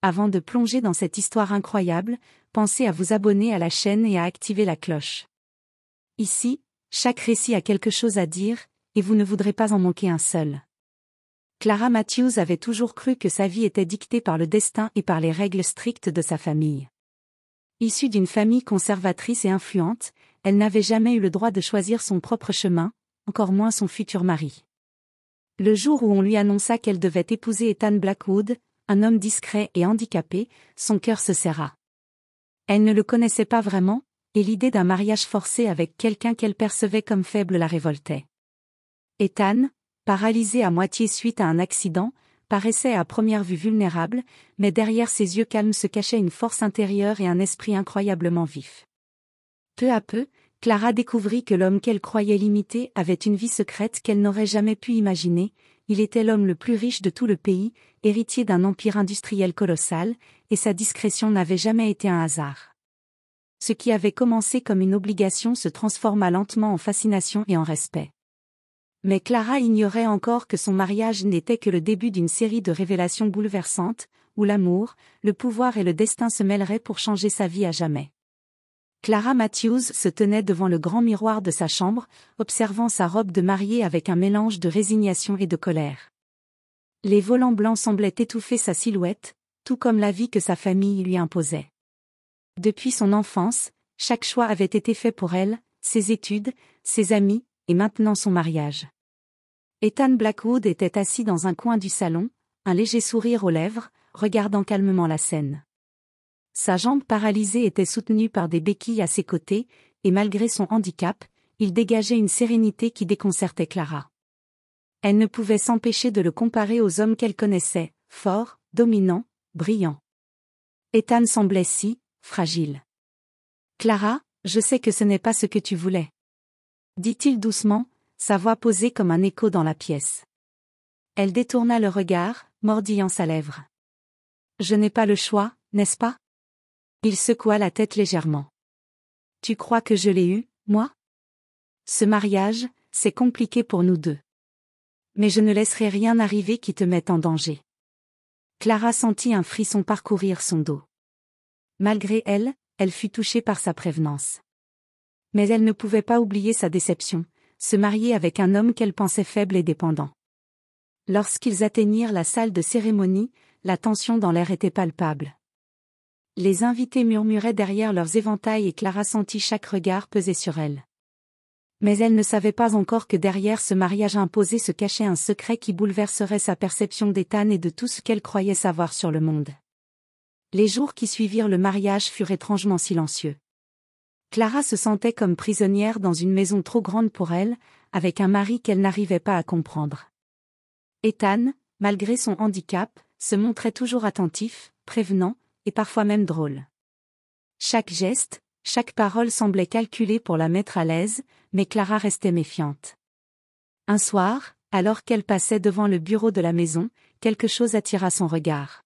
Avant de plonger dans cette histoire incroyable, pensez à vous abonner à la chaîne et à activer la cloche. Ici, chaque récit a quelque chose à dire, et vous ne voudrez pas en manquer un seul. Clara Matthews avait toujours cru que sa vie était dictée par le destin et par les règles strictes de sa famille. Issue d'une famille conservatrice et influente, elle n'avait jamais eu le droit de choisir son propre chemin, encore moins son futur mari. Le jour où on lui annonça qu'elle devait épouser Ethan Blackwood, un homme discret et handicapé, son cœur se serra. Elle ne le connaissait pas vraiment, et l'idée d'un mariage forcé avec quelqu'un qu'elle percevait comme faible la révoltait. Ethan, paralysé à moitié suite à un accident, paraissait à première vue vulnérable, mais derrière ses yeux calmes se cachait une force intérieure et un esprit incroyablement vif. Peu à peu, Clara découvrit que l'homme qu'elle croyait limité avait une vie secrète qu'elle n'aurait jamais pu imaginer. Il était l'homme le plus riche de tout le pays, héritier d'un empire industriel colossal, et sa discrétion n'avait jamais été un hasard. Ce qui avait commencé comme une obligation se transforma lentement en fascination et en respect. Mais Clara ignorait encore que son mariage n'était que le début d'une série de révélations bouleversantes, où l'amour, le pouvoir et le destin se mêleraient pour changer sa vie à jamais. Clara Matthews se tenait devant le grand miroir de sa chambre, observant sa robe de mariée avec un mélange de résignation et de colère. Les volants blancs semblaient étouffer sa silhouette, tout comme la vie que sa famille lui imposait. Depuis son enfance, chaque choix avait été fait pour elle, ses études, ses amis, et maintenant son mariage. Ethan Blackwood était assis dans un coin du salon, un léger sourire aux lèvres, regardant calmement la scène. Sa jambe paralysée était soutenue par des béquilles à ses côtés, et malgré son handicap, il dégageait une sérénité qui déconcertait Clara. Elle ne pouvait s'empêcher de le comparer aux hommes qu'elle connaissait, forts, dominants, brillants. Ethan semblait si fragile. « Clara, je sais que ce n'est pas ce que tu voulais. » dit-il doucement, sa voix posée comme un écho dans la pièce. Elle détourna le regard, mordillant sa lèvre. « Je n'ai pas le choix, n'est-ce pas ? » Il secoua la tête légèrement. « Tu crois que je l'ai eu, moi ? Ce mariage, c'est compliqué pour nous deux. Mais je ne laisserai rien arriver qui te mette en danger. » Clara sentit un frisson parcourir son dos. Malgré elle, elle fut touchée par sa prévenance. Mais elle ne pouvait pas oublier sa déception, se marier avec un homme qu'elle pensait faible et dépendant. Lorsqu'ils atteignirent la salle de cérémonie, la tension dans l'air était palpable. Les invités murmuraient derrière leurs éventails et Clara sentit chaque regard peser sur elle. Mais elle ne savait pas encore que derrière ce mariage imposé se cachait un secret qui bouleverserait sa perception d'Ethan et de tout ce qu'elle croyait savoir sur le monde. Les jours qui suivirent le mariage furent étrangement silencieux. Clara se sentait comme prisonnière dans une maison trop grande pour elle, avec un mari qu'elle n'arrivait pas à comprendre. Ethan, malgré son handicap, se montrait toujours attentif, prévenant, et parfois même drôle. Chaque geste, chaque parole semblait calculée pour la mettre à l'aise, mais Clara restait méfiante. Un soir, alors qu'elle passait devant le bureau de la maison, quelque chose attira son regard.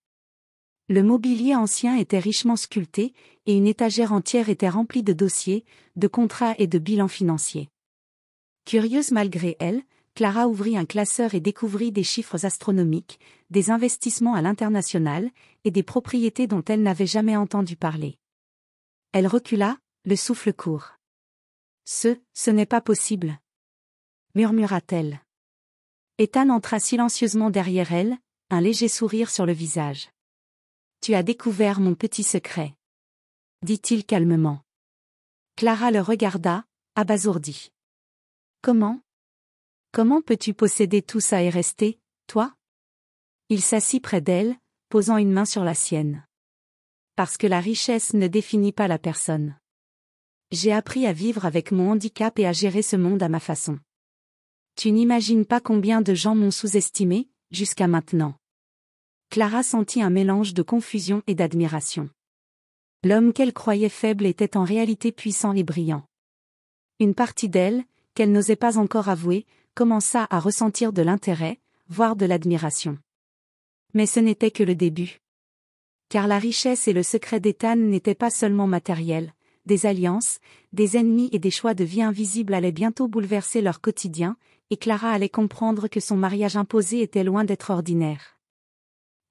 Le mobilier ancien était richement sculpté, et une étagère entière était remplie de dossiers, de contrats et de bilans financiers. Curieuse malgré elle, Clara ouvrit un classeur et découvrit des chiffres astronomiques, des investissements à l'international, et des propriétés dont elle n'avait jamais entendu parler. Elle recula, le souffle court. « Ce n'est pas possible. » murmura-t-elle. Ethan entra silencieusement derrière elle, un léger sourire sur le visage. « Tu as découvert mon petit secret. » dit-il calmement. Clara le regarda, abasourdie. « Comment ? Comment peux-tu posséder tout ça et rester, toi ? » Il s'assit près d'elle, posant une main sur la sienne. « Parce que la richesse ne définit pas la personne. J'ai appris à vivre avec mon handicap et à gérer ce monde à ma façon. Tu n'imagines pas combien de gens m'ont sous-estimé, jusqu'à maintenant. » Clara sentit un mélange de confusion et d'admiration. L'homme qu'elle croyait faible était en réalité puissant et brillant. Une partie d'elle, qu'elle n'osait pas encore avouer, commença à ressentir de l'intérêt, voire de l'admiration. Mais ce n'était que le début. Car la richesse et le secret d'Ethan n'étaient pas seulement matériels, des alliances, des ennemis et des choix de vie invisibles allaient bientôt bouleverser leur quotidien, et Clara allait comprendre que son mariage imposé était loin d'être ordinaire.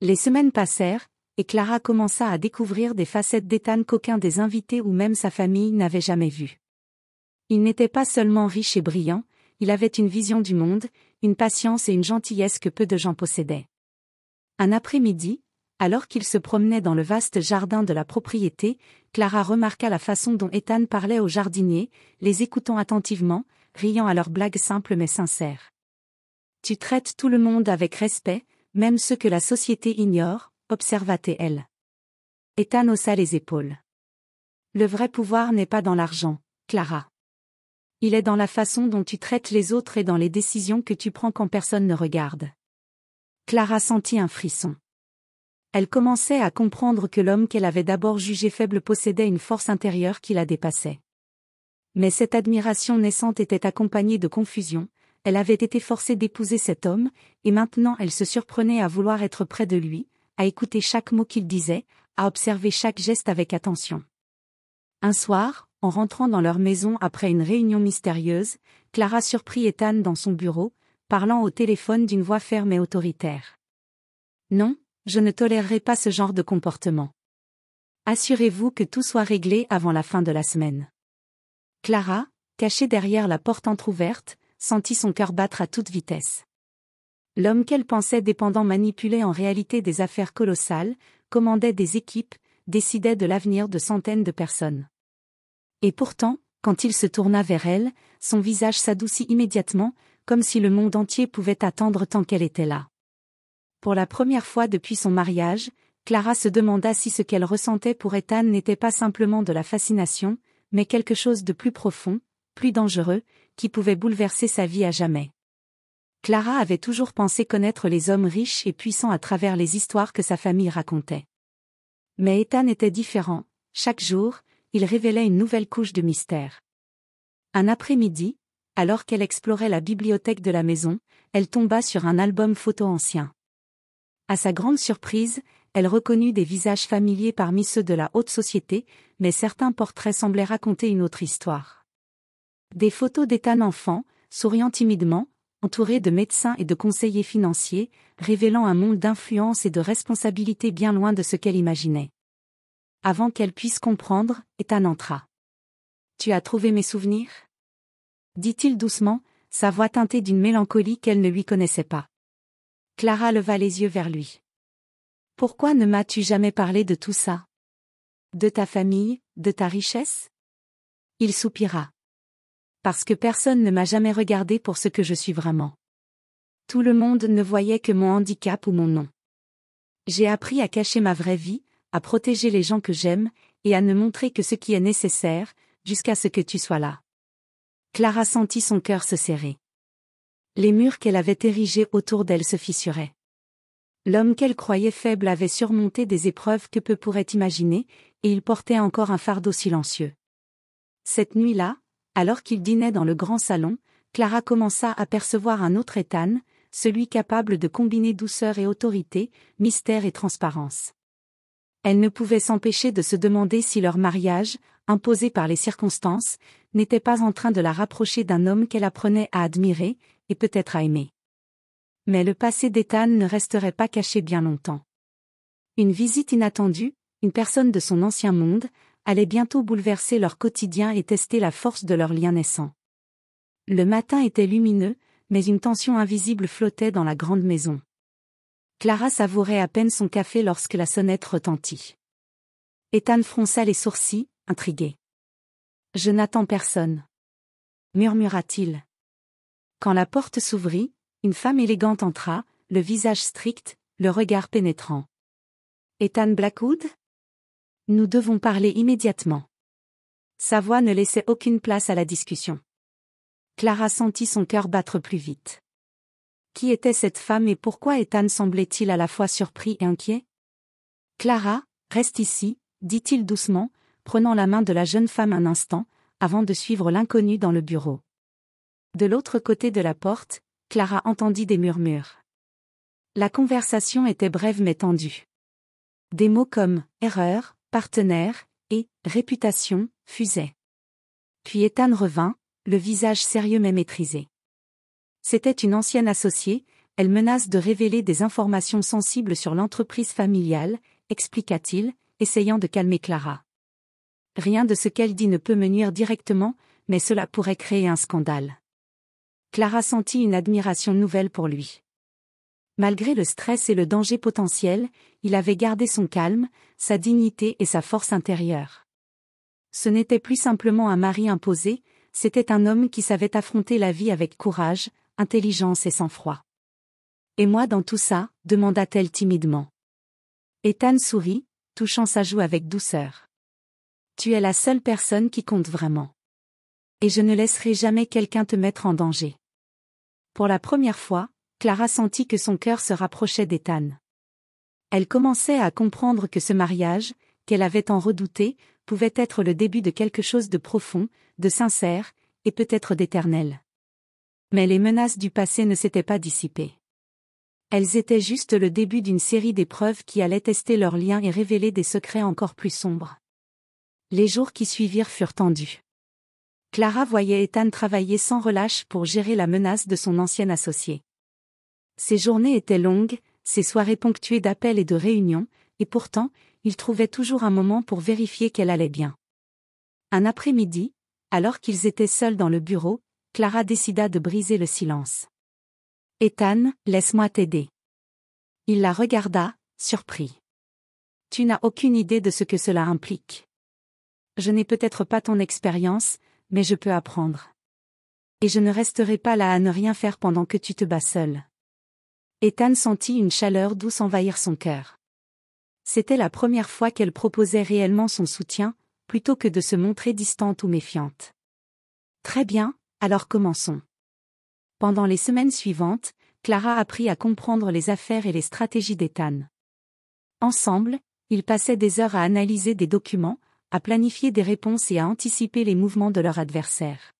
Les semaines passèrent, et Clara commença à découvrir des facettes d'Ethan qu'aucun des invités ou même sa famille n'avait jamais vues. Il n'était pas seulement riche et brillant, il avait une vision du monde, une patience et une gentillesse que peu de gens possédaient. Un après-midi, alors qu'il se promenait dans le vaste jardin de la propriété, Clara remarqua la façon dont Ethan parlait aux jardiniers, les écoutant attentivement, riant à leurs blagues simples mais sincères. « Tu traites tout le monde avec respect, même ceux que la société ignore, » observa-t-elle. Ethan haussa les épaules. « Le vrai pouvoir n'est pas dans l'argent, Clara. Il est dans la façon dont tu traites les autres et dans les décisions que tu prends quand personne ne regarde. » Clara sentit un frisson. Elle commençait à comprendre que l'homme qu'elle avait d'abord jugé faible possédait une force intérieure qui la dépassait. Mais cette admiration naissante était accompagnée de confusion, elle avait été forcée d'épouser cet homme, et maintenant elle se surprenait à vouloir être près de lui, à écouter chaque mot qu'il disait, à observer chaque geste avec attention. Un soir, en rentrant dans leur maison après une réunion mystérieuse, Clara surprit Ethan dans son bureau, parlant au téléphone d'une voix ferme et autoritaire. « Non, je ne tolérerai pas ce genre de comportement. Assurez-vous que tout soit réglé avant la fin de la semaine. » Clara, cachée derrière la porte entr'ouverte, sentit son cœur battre à toute vitesse. L'homme qu'elle pensait dépendant manipulait en réalité des affaires colossales, commandait des équipes, décidait de l'avenir de centaines de personnes. Et pourtant, quand il se tourna vers elle, son visage s'adoucit immédiatement, comme si le monde entier pouvait attendre tant qu'elle était là. Pour la première fois depuis son mariage, Clara se demanda si ce qu'elle ressentait pour Ethan n'était pas simplement de la fascination, mais quelque chose de plus profond, plus dangereux, qui pouvait bouleverser sa vie à jamais. Clara avait toujours pensé connaître les hommes riches et puissants à travers les histoires que sa famille racontait. Mais Ethan était différent, chaque jour, il révélait une nouvelle couche de mystère. Un après-midi, alors qu'elle explorait la bibliothèque de la maison, elle tomba sur un album photo ancien. À sa grande surprise, elle reconnut des visages familiers parmi ceux de la haute société, mais certains portraits semblaient raconter une autre histoire. Des photos d'Ethan enfant, souriant timidement, entouré de médecins et de conseillers financiers, révélant un monde d'influence et de responsabilité bien loin de ce qu'elle imaginait. Avant qu'elle puisse comprendre, Ethan entra. « Tu as trouvé mes souvenirs ?» dit-il doucement, sa voix teintée d'une mélancolie qu'elle ne lui connaissait pas. Clara leva les yeux vers lui. « Pourquoi ne m'as-tu jamais parlé de tout ça? De ta famille, de ta richesse ?» Il soupira. « Parce que personne ne m'a jamais regardé pour ce que je suis vraiment. Tout le monde ne voyait que mon handicap ou mon nom. J'ai appris à cacher ma vraie vie, à protéger les gens que j'aime, et à ne montrer que ce qui est nécessaire, jusqu'à ce que tu sois là. » Clara sentit son cœur se serrer. Les murs qu'elle avait érigés autour d'elle se fissuraient. L'homme qu'elle croyait faible avait surmonté des épreuves que peu pourraient imaginer, et il portait encore un fardeau silencieux. Cette nuit-là, alors qu'il dînait dans le grand salon, Clara commença à percevoir un autre Ethan, celui capable de combiner douceur et autorité, mystère et transparence. Elle ne pouvait s'empêcher de se demander si leur mariage, imposé par les circonstances, n'était pas en train de la rapprocher d'un homme qu'elle apprenait à admirer, et peut-être à aimer. Mais le passé d'Ethan ne resterait pas caché bien longtemps. Une visite inattendue, une personne de son ancien monde, allait bientôt bouleverser leur quotidien et tester la force de leur lien naissant. Le matin était lumineux, mais une tension invisible flottait dans la grande maison. Clara savourait à peine son café lorsque la sonnette retentit. Ethan fronça les sourcils, intrigué. « Je n'attends personne. » murmura-t-il. Quand la porte s'ouvrit, une femme élégante entra, le visage strict, le regard pénétrant. « Ethan Blackwood ? Nous devons parler immédiatement. » Sa voix ne laissait aucune place à la discussion. Clara sentit son cœur battre plus vite. Qui était cette femme et pourquoi Ethan semblait-il à la fois surpris et inquiet? « Clara, reste ici, » dit-il doucement, prenant la main de la jeune femme un instant, avant de suivre l'inconnu dans le bureau. De l'autre côté de la porte, Clara entendit des murmures. La conversation était brève mais tendue. Des mots comme « erreur »,« partenaire » et « réputation » fusaient. Puis Ethan revint, le visage sérieux mais maîtrisé. C'était une ancienne associée, elle menace de révéler des informations sensibles sur l'entreprise familiale, expliqua-t-il, essayant de calmer Clara. Rien de ce qu'elle dit ne peut me nuire directement, mais cela pourrait créer un scandale. Clara sentit une admiration nouvelle pour lui. Malgré le stress et le danger potentiel, il avait gardé son calme, sa dignité et sa force intérieure. Ce n'était plus simplement un mari imposé, c'était un homme qui savait affronter la vie avec courage, intelligence et sang-froid. « Et moi dans tout ça ?» demanda-t-elle timidement. Ethan sourit, touchant sa joue avec douceur. « Tu es la seule personne qui compte vraiment. Et je ne laisserai jamais quelqu'un te mettre en danger. » Pour la première fois, Clara sentit que son cœur se rapprochait d'Ethan. Elle commençait à comprendre que ce mariage, qu'elle avait tant redouté, pouvait être le début de quelque chose de profond, de sincère, et peut-être d'éternel. Mais les menaces du passé ne s'étaient pas dissipées. Elles étaient juste le début d'une série d'épreuves qui allaient tester leurs liens et révéler des secrets encore plus sombres. Les jours qui suivirent furent tendus. Clara voyait Ethan travailler sans relâche pour gérer la menace de son ancien associé. Ses journées étaient longues, ses soirées ponctuées d'appels et de réunions, et pourtant, il trouvait toujours un moment pour vérifier qu'elle allait bien. Un après-midi, alors qu'ils étaient seuls dans le bureau, Clara décida de briser le silence. « Ethan, laisse-moi t'aider. » Il la regarda, surpris. « Tu n'as aucune idée de ce que cela implique. Je n'ai peut-être pas ton expérience, mais je peux apprendre. Et je ne resterai pas là à ne rien faire pendant que tu te bats seul. » Ethan sentit une chaleur douce envahir son cœur. C'était la première fois qu'elle proposait réellement son soutien, plutôt que de se montrer distante ou méfiante. « Très bien, alors commençons. » Pendant les semaines suivantes, Clara apprit à comprendre les affaires et les stratégies d'Ethan. Ensemble, ils passaient des heures à analyser des documents, à planifier des réponses et à anticiper les mouvements de leur adversaire.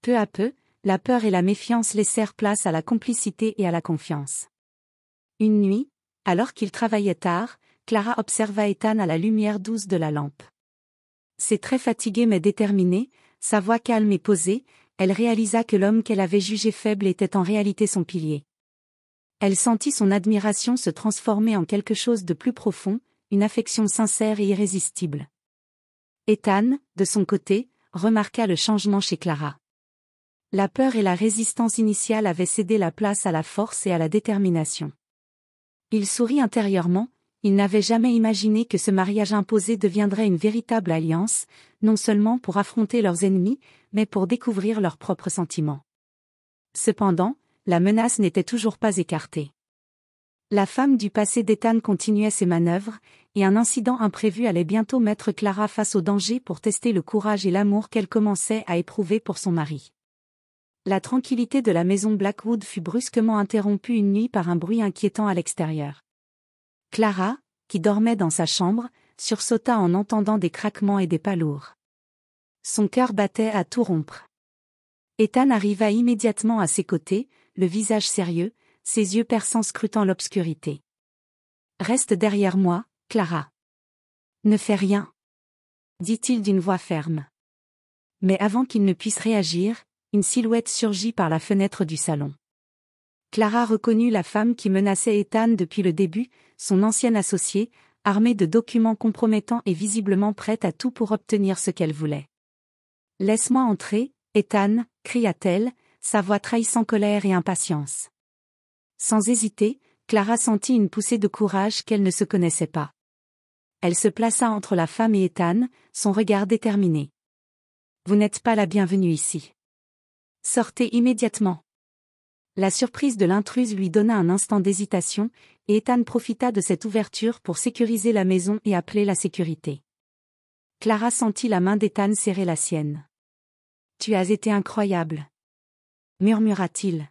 Peu à peu, la peur et la méfiance laissèrent place à la complicité et à la confiance. Une nuit, alors qu'ils travaillaient tard, Clara observa Ethan à la lumière douce de la lampe. C'est très fatigué mais déterminé, sa voix calme et posée, elle réalisa que l'homme qu'elle avait jugé faible était en réalité son pilier. Elle sentit son admiration se transformer en quelque chose de plus profond, une affection sincère et irrésistible. Ethan, de son côté, remarqua le changement chez Clara. La peur et la résistance initiale avaient cédé la place à la force et à la détermination. Il sourit intérieurement, il n'avait jamais imaginé que ce mariage imposé deviendrait une véritable alliance, non seulement pour affronter leurs ennemis, mais pour découvrir leurs propres sentiments. Cependant, la menace n'était toujours pas écartée. La femme du passé d'Ethan continuait ses manœuvres, et un incident imprévu allait bientôt mettre Clara face au danger pour tester le courage et l'amour qu'elle commençait à éprouver pour son mari. La tranquillité de la maison Blackwood fut brusquement interrompue une nuit par un bruit inquiétant à l'extérieur. Clara, qui dormait dans sa chambre, sursauta en entendant des craquements et des pas lourds. Son cœur battait à tout rompre. Ethan arriva immédiatement à ses côtés, le visage sérieux, ses yeux perçants scrutant l'obscurité. « Reste derrière moi, Clara. Ne fais rien, » dit-il d'une voix ferme. Mais avant qu'il ne puisse réagir, une silhouette surgit par la fenêtre du salon. Clara reconnut la femme qui menaçait Ethan depuis le début, son ancien associé, armée de documents compromettants et visiblement prête à tout pour obtenir ce qu'elle voulait. « Laisse-moi entrer, Ethan » cria-t-elle, sa voix trahissant colère et impatience. Sans hésiter, Clara sentit une poussée de courage qu'elle ne se connaissait pas. Elle se plaça entre la femme et Ethan, son regard déterminé. « Vous n'êtes pas la bienvenue ici. Sortez immédiatement. » La surprise de l'intruse lui donna un instant d'hésitation, et Ethan profita de cette ouverture pour sécuriser la maison et appeler la sécurité. Clara sentit la main d'Ethan serrer la sienne. « Tu as été incroyable, » murmura-t-il.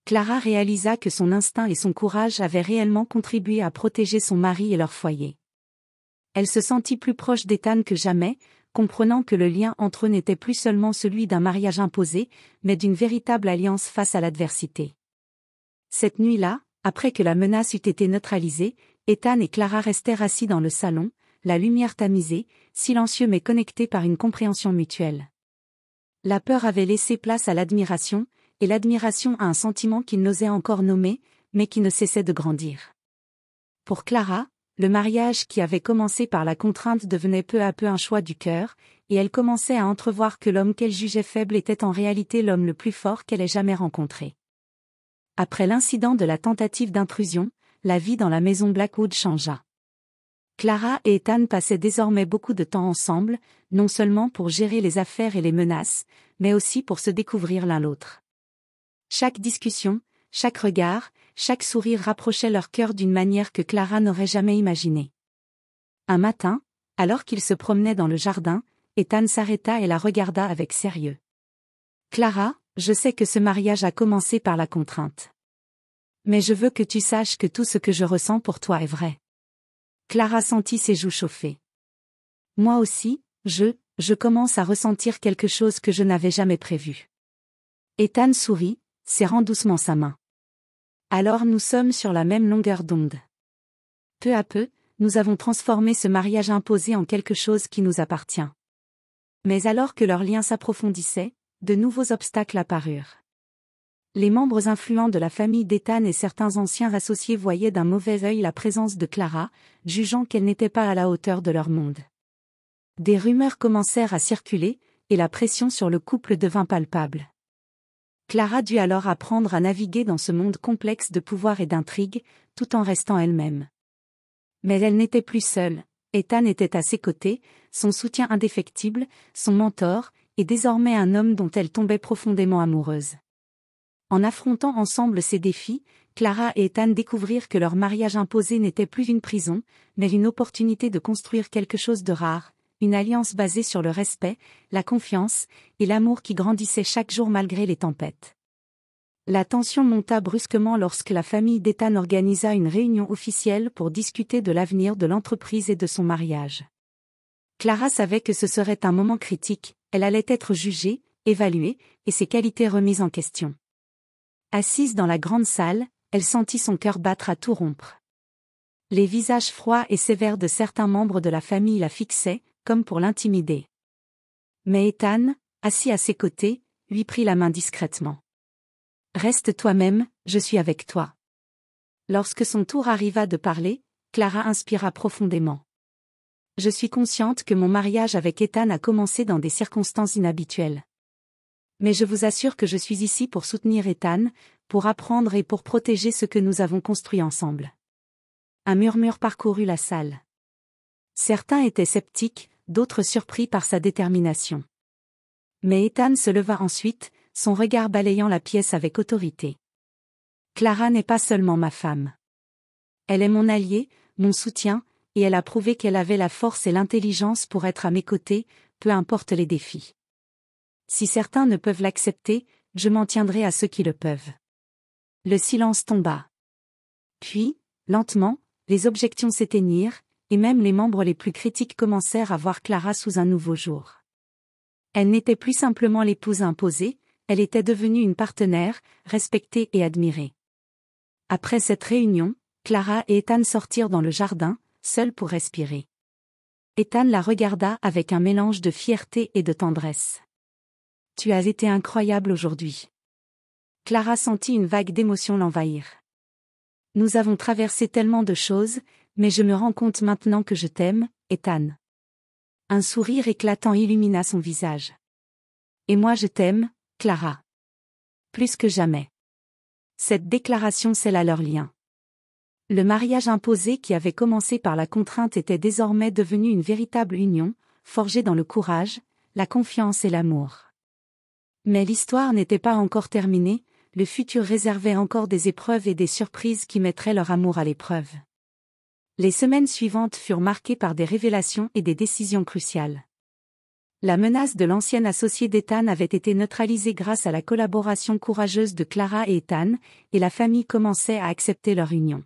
Clara réalisa que son instinct et son courage avaient réellement contribué à protéger son mari et leur foyer. Elle se sentit plus proche d'Ethan que jamais, comprenant que le lien entre eux n'était plus seulement celui d'un mariage imposé, mais d'une véritable alliance face à l'adversité. Cette nuit-là, après que la menace eut été neutralisée, Ethan et Clara restèrent assis dans le salon, la lumière tamisée, silencieux mais connectés par une compréhension mutuelle. La peur avait laissé place à l'admiration, et l'admiration à un sentiment qu'ils n'osaient encore nommer, mais qui ne cessait de grandir. Pour Clara, Le mariage qui avait commencé par la contrainte devenait peu à peu un choix du cœur, et elle commençait à entrevoir que l'homme qu'elle jugeait faible était en réalité l'homme le plus fort qu'elle ait jamais rencontré. Après l'incident de la tentative d'intrusion, la vie dans la maison Blackwood changea. Clara et Ethan passaient désormais beaucoup de temps ensemble, non seulement pour gérer les affaires et les menaces, mais aussi pour se découvrir l'un l'autre. Chaque discussion, chaque regard, chaque sourire rapprochait leur cœur d'une manière que Clara n'aurait jamais imaginée. Un matin, alors qu'ils se promenaient dans le jardin, Ethan s'arrêta et la regarda avec sérieux. « Clara, je sais que ce mariage a commencé par la contrainte. Mais je veux que tu saches que tout ce que je ressens pour toi est vrai. » Clara sentit ses joues chauffer. « Moi aussi, je commence à ressentir quelque chose que je n'avais jamais prévu. » Ethan sourit, serrant doucement sa main. « Alors nous sommes sur la même longueur d'onde. » Peu à peu, nous avons transformé ce mariage imposé en quelque chose qui nous appartient. Mais alors que leur lien s'approfondissait, de nouveaux obstacles apparurent. Les membres influents de la famille d'Ethan et certains anciens associés voyaient d'un mauvais œil la présence de Clara, jugeant qu'elle n'était pas à la hauteur de leur monde. Des rumeurs commencèrent à circuler, et la pression sur le couple devint palpable. Clara dut alors apprendre à naviguer dans ce monde complexe de pouvoir et d'intrigue, tout en restant elle-même. Mais elle n'était plus seule, Ethan était à ses côtés, son soutien indéfectible, son mentor, et désormais un homme dont elle tombait profondément amoureuse. En affrontant ensemble ces défis, Clara et Ethan découvrirent que leur mariage imposé n'était plus une prison, mais une opportunité de construire quelque chose de rare, une alliance basée sur le respect, la confiance, et l'amour qui grandissait chaque jour malgré les tempêtes. La tension monta brusquement lorsque la famille d'Ethan organisa une réunion officielle pour discuter de l'avenir de l'entreprise et de son mariage. Clara savait que ce serait un moment critique, elle allait être jugée, évaluée, et ses qualités remises en question. Assise dans la grande salle, elle sentit son cœur battre à tout rompre. Les visages froids et sévères de certains membres de la famille la fixaient, comme pour l'intimider. Mais Ethan, assis à ses côtés, lui prit la main discrètement. « Reste toi-même, je suis avec toi. » Lorsque son tour arriva de parler, Clara inspira profondément. « Je suis consciente que mon mariage avec Ethan a commencé dans des circonstances inhabituelles. Mais je vous assure que je suis ici pour soutenir Ethan, pour apprendre et pour protéger ce que nous avons construit ensemble. » Un murmure parcourut la salle. Certains étaient sceptiques, d'autres surpris par sa détermination. Mais Ethan se leva ensuite, son regard balayant la pièce avec autorité. « Clara n'est pas seulement ma femme. Elle est mon alliée, mon soutien, et elle a prouvé qu'elle avait la force et l'intelligence pour être à mes côtés, peu importe les défis. Si certains ne peuvent l'accepter, je m'en tiendrai à ceux qui le peuvent. » Le silence tomba. Puis, lentement, les objections s'éteignirent, et même les membres les plus critiques commencèrent à voir Clara sous un nouveau jour. Elle n'était plus simplement l'épouse imposée, elle était devenue une partenaire, respectée et admirée. Après cette réunion, Clara et Ethan sortirent dans le jardin, seuls pour respirer. Ethan la regarda avec un mélange de fierté et de tendresse. « Tu as été incroyable aujourd'hui. » Clara sentit une vague d'émotion l'envahir. « Nous avons traversé tellement de choses, mais je me rends compte maintenant que je t'aime, Ethan. » Un sourire éclatant illumina son visage. « Et moi je t'aime, Clara. Plus que jamais. » Cette déclaration scella leur lien. Le mariage imposé qui avait commencé par la contrainte était désormais devenu une véritable union, forgée dans le courage, la confiance et l'amour. Mais l'histoire n'était pas encore terminée, le futur réservait encore des épreuves et des surprises qui mettraient leur amour à l'épreuve. Les semaines suivantes furent marquées par des révélations et des décisions cruciales. La menace de l'ancienne associée d'Ethan avait été neutralisée grâce à la collaboration courageuse de Clara et Ethan, et la famille commençait à accepter leur union.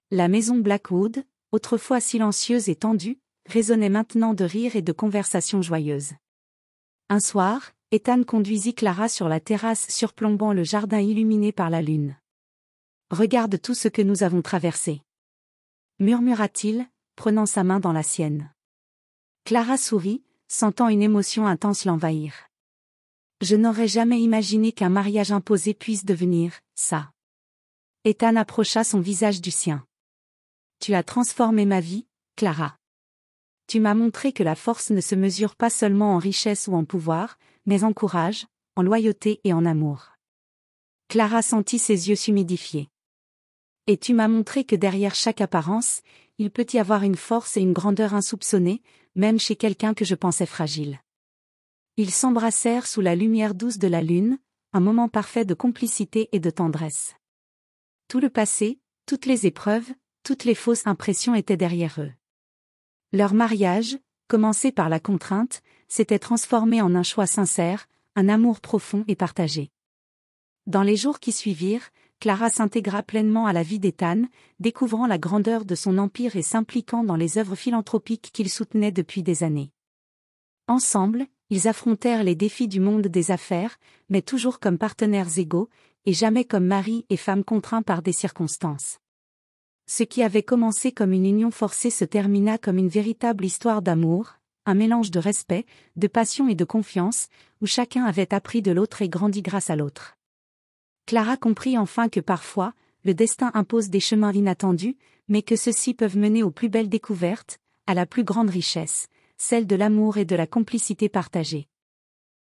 La maison Blackwood, autrefois silencieuse et tendue, résonnait maintenant de rires et de conversations joyeuses. Un soir, Ethan conduisit Clara sur la terrasse surplombant le jardin illuminé par la lune. « Regarde tout ce que nous avons traversé. » murmura-t-il, prenant sa main dans la sienne. Clara sourit, sentant une émotion intense l'envahir. « Je n'aurais jamais imaginé qu'un mariage imposé puisse devenir ça. » Ethan approcha son visage du sien. Tu as transformé ma vie, Clara. Tu m'as montré que la force ne se mesure pas seulement en richesse ou en pouvoir, mais en courage, en loyauté et en amour. Clara sentit ses yeux s'humidifier. Et tu m'as montré que derrière chaque apparence, il peut y avoir une force et une grandeur insoupçonnées, même chez quelqu'un que je pensais fragile. Ils s'embrassèrent sous la lumière douce de la lune, un moment parfait de complicité et de tendresse. Tout le passé, toutes les épreuves, toutes les fausses impressions étaient derrière eux. Leur mariage, commencé par la contrainte, s'était transformé en un choix sincère, un amour profond et partagé. Dans les jours qui suivirent, Clara s'intégra pleinement à la vie d'Ethan, découvrant la grandeur de son empire et s'impliquant dans les œuvres philanthropiques qu'il soutenait depuis des années. Ensemble, ils affrontèrent les défis du monde des affaires, mais toujours comme partenaires égaux, et jamais comme mari et femme contraints par des circonstances. Ce qui avait commencé comme une union forcée se termina comme une véritable histoire d'amour, un mélange de respect, de passion et de confiance, où chacun avait appris de l'autre et grandi grâce à l'autre. Clara comprit enfin que parfois, le destin impose des chemins inattendus, mais que ceux-ci peuvent mener aux plus belles découvertes, à la plus grande richesse, celle de l'amour et de la complicité partagée.